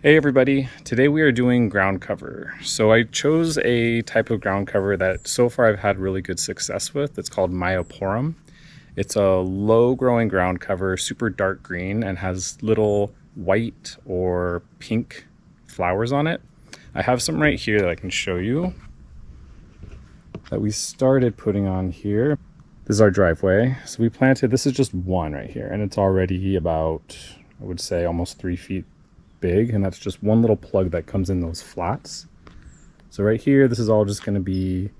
Hey everybody, today we are doing ground cover. So I chose a type of ground cover that so far I've had really good success with. It's called myoporum. It's a low growing ground cover, super dark green, and has little white or pink flowers on it. I have some right here that I can show you that we started putting on here. This is our driveway. So we planted, this is just one right here, and it's already about, I would say, almost 3 feet big, and that's just one little plug that comes in those flats. So right here, this is all just going to be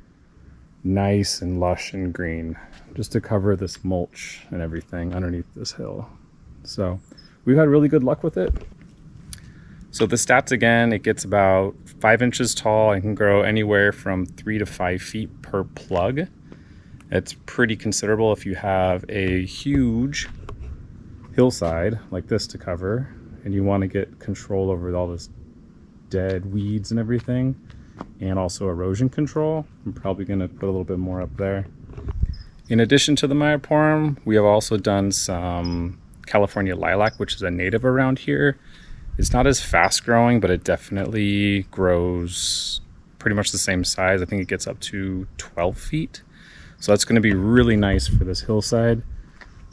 nice and lush and green, just to cover this mulch and everything underneath this hill. So we've had really good luck with it. So the stats again, it gets about 5 inches tall and can grow anywhere from 3 to 5 feet per plug. It's pretty considerable if you have a huge hillside like this to cover and you want to get control over all this dead weeds and everything, and also erosion control. I'm probably going to put a little bit more up there. In addition to the myoporum, we have also done some California lilac, which is a native around here. It's not as fast growing, but it definitely grows pretty much the same size. I think it gets up to 12 feet. So that's going to be really nice for this hillside.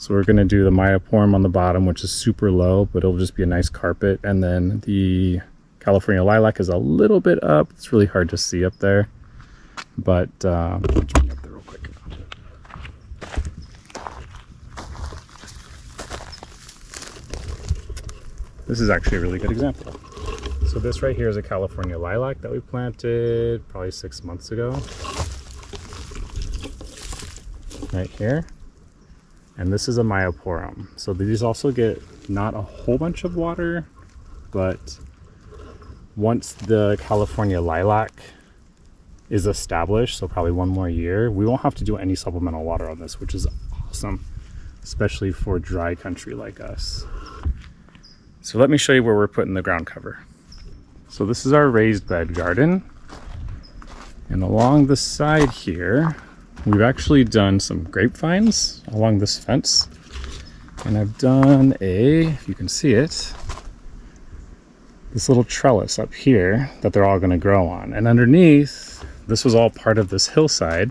So we're going to do the myoporum on the bottom, which is super low, but it'll just be a nice carpet. And then the California lilac is a little bit up. It's really hard to see up there, but let's bring it up there real quick. This is actually a really good example. So this right here is a California lilac that we planted probably 6 months ago. Right here. And this is a myoporum. So these also get not a whole bunch of water, but once the California lilac is established, so probably 1 more year, we won't have to do any supplemental water on this, which is awesome, especially for dry country like us. So let me show you where we're putting the ground cover. So this is our raised bed garden. And along the side here, we've actually done some grapevines along this fence. And I've done if you can see it, this little trellis up here that they're all going to grow on. And underneath, this was all part of this hillside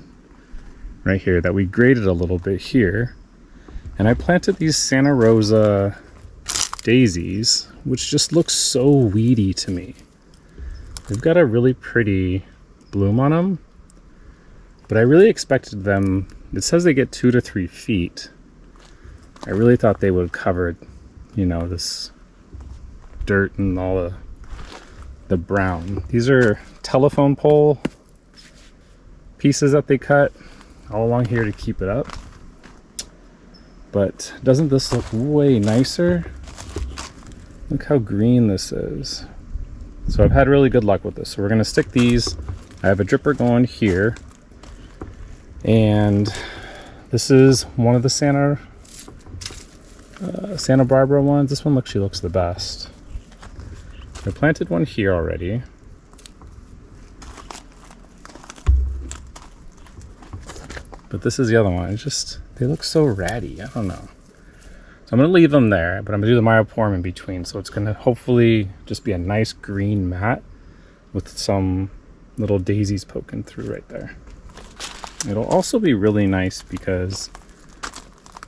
right here that we graded a little bit here. And I planted these Santa Rosa daisies, which just look so weedy to me. They've got a really pretty bloom on them, but I really expected them, it says they get 2 to 3 feet. I really thought they would cover, you know, this dirt and all the brown. These are telephone pole pieces that they cut all along here to keep it up. But doesn't this look way nicer? Look how green this is. So I've had really good luck with this. So we're gonna stick these. I have a dripper going here. And this is one of the Santa Barbara ones. This one actually looks the best. I planted one here already. But this is the other one. It's just, they look so ratty. I don't know. So I'm going to leave them there, but I'm going to do the myoporum in between. So it's going to hopefully just be a nice green mat with some little daisies poking through right there. It'll also be really nice because,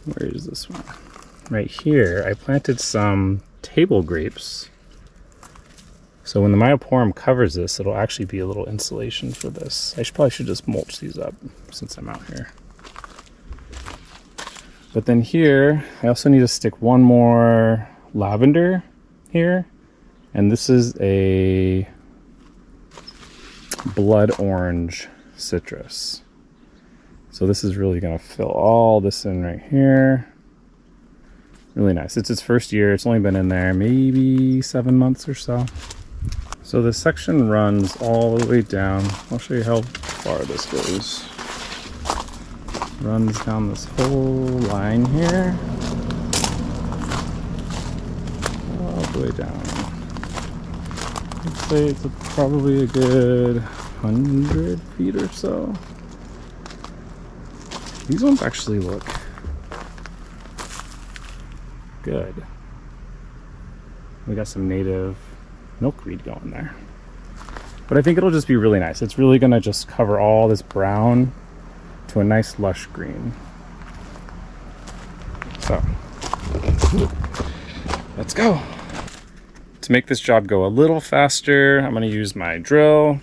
where is this one? Right here, I planted some table grapes. So when the myoporum covers this, it'll actually be a little insulation for this. I probably should just mulch these up since I'm out here. But then here, I also need to stick one more lavender here. And this is a blood orange citrus. So this is really going to fill all this in right here. Really nice. It's its first year. It's only been in there maybe 7 months or so. So this section runs all the way down. I'll show you how far this goes. Runs down this whole line here. All the way down. I'd say it's probably a good 100 feet or so. These ones actually look good. We got some native milkweed going there. But I think it'll just be really nice. It's really gonna just cover all this brown to a nice lush green. So, let's go. To make this job go a little faster, I'm gonna use my drill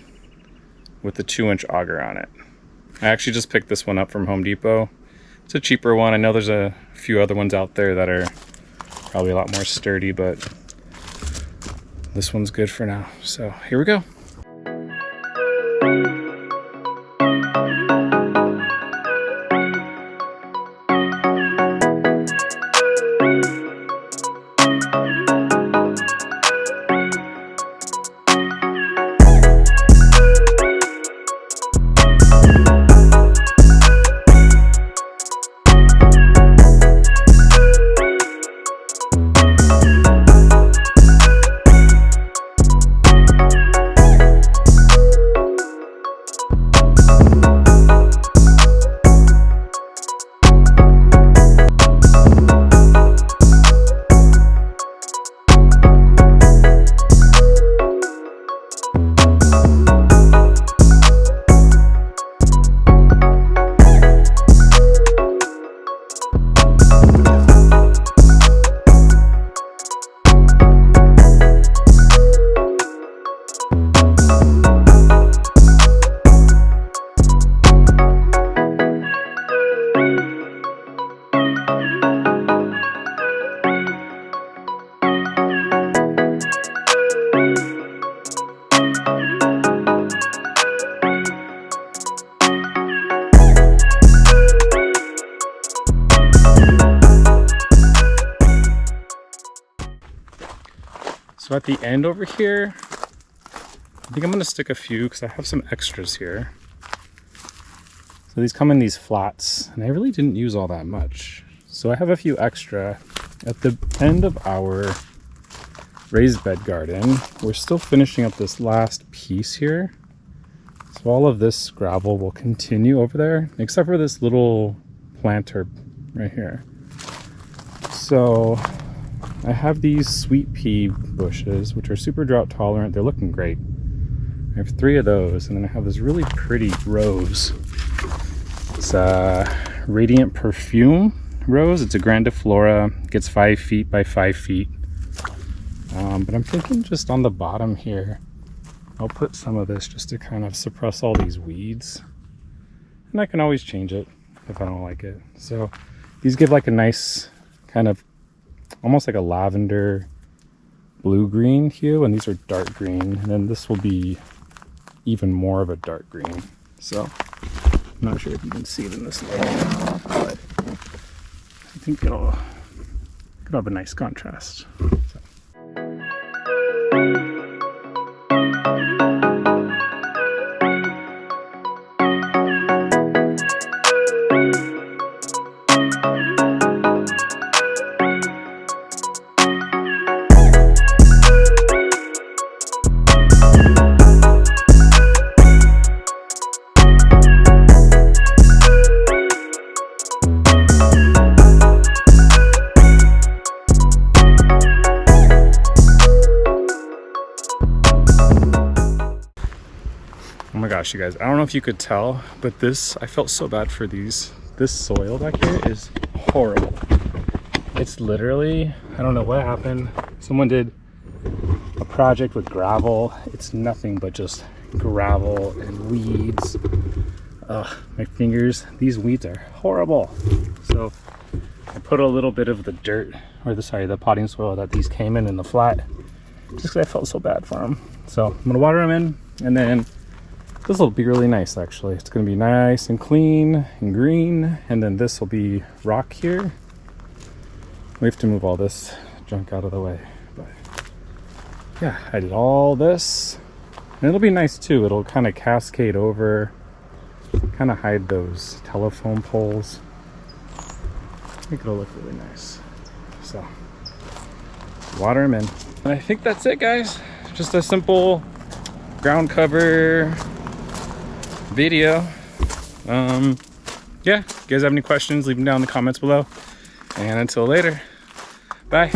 with the 2-inch auger on it. I actually just picked this one up from Home Depot. It's a cheaper one. I know there's a few other ones out there that are probably a lot more sturdy, but this one's good for now. So here we go. So at the end over here, I think I'm gonna stick a few because I have some extras here. So these come in these flats, and I really didn't use all that much. So I have a few extra. At the end of our raised bed garden, we're still finishing up this last piece here. So all of this gravel will continue over there, except for this little planter right here. So I have these sweet pea bushes, which are super drought tolerant. They're looking great. I have 3 of those, and then I have this really pretty rose. It's a Radiant Perfume rose. It's a grandiflora. It gets 5 feet by 5 feet. But I'm thinking just on the bottom here, I'll put some of this just to kind of suppress all these weeds. And I can always change it if I don't like it. So these give like a nice kind of almost like a lavender blue-green hue, and these are dark green, and then this will be even more of a dark green. So I'm not sure if you can see it in this light, but I think it'll have a nice contrast. So. Oh my gosh, you guys, I don't know if you could tell, but I felt so bad for this soil back here is horrible. It's literally, I don't know what happened. Someone did a project with gravel. It's nothing but just gravel and weeds. Ugh, my fingers, these weeds are horrible. So I put a little bit of the dirt, or the potting soil that these came in the flat, just because I felt so bad for them. So I'm gonna water them in, and then this will be really nice actually. It's gonna be nice and clean and green, and then this will be rock here. We have to move all this junk out of the way. But yeah, I did all this, and it'll be nice too. It'll kind of cascade over, kind of hide those telephone poles. I think it'll look really nice. So water them in. And I think that's it, guys. Just a simple ground cover video. Yeah, if you guys have any questions, leave them down in the comments below. And until later, bye.